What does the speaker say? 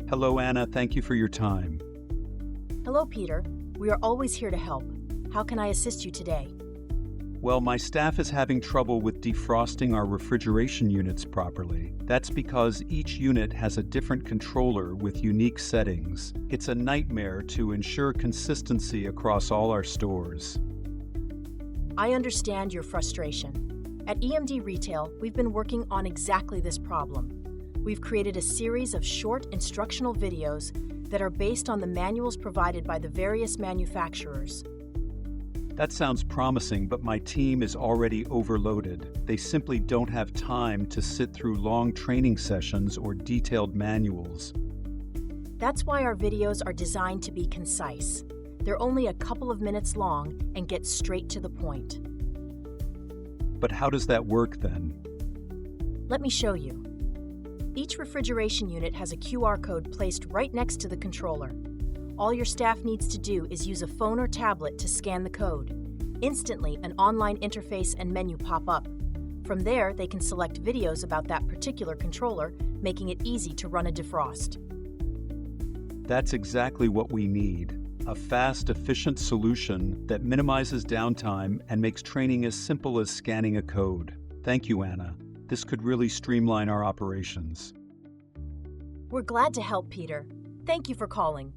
Hello, Anna. Thank you for your time. Hello, Peter. We are always here to help. How can I assist you today? Well, my staff is having trouble with defrosting our refrigeration units properly. That's because each unit has a different controller with unique settings. It's a nightmare to ensure consistency across all our stores. I understand your frustration. At EMD Retail, we've been working on exactly this problem. We've created a series of short instructional videos that are based on the manuals provided by the various manufacturers. That sounds promising, but my team is already overloaded. They simply don't have time to sit through long training sessions or detailed manuals. That's why our videos are designed to be concise. They're only a couple of minutes long and get straight to the point. But how does that work then? Let me show you. Each refrigeration unit has a QR code placed right next to the controller. All your staff needs to do is use a phone or tablet to scan the code. Instantly, an online interface and menu pop up. From there, they can select videos about that particular controller, making it easy to run a defrost. That's exactly what we need. A fast, efficient solution that minimizes downtime and makes training as simple as scanning a code. Thank you, Anna. This could really streamline our operations. We're glad to help, Peter. Thank you for calling.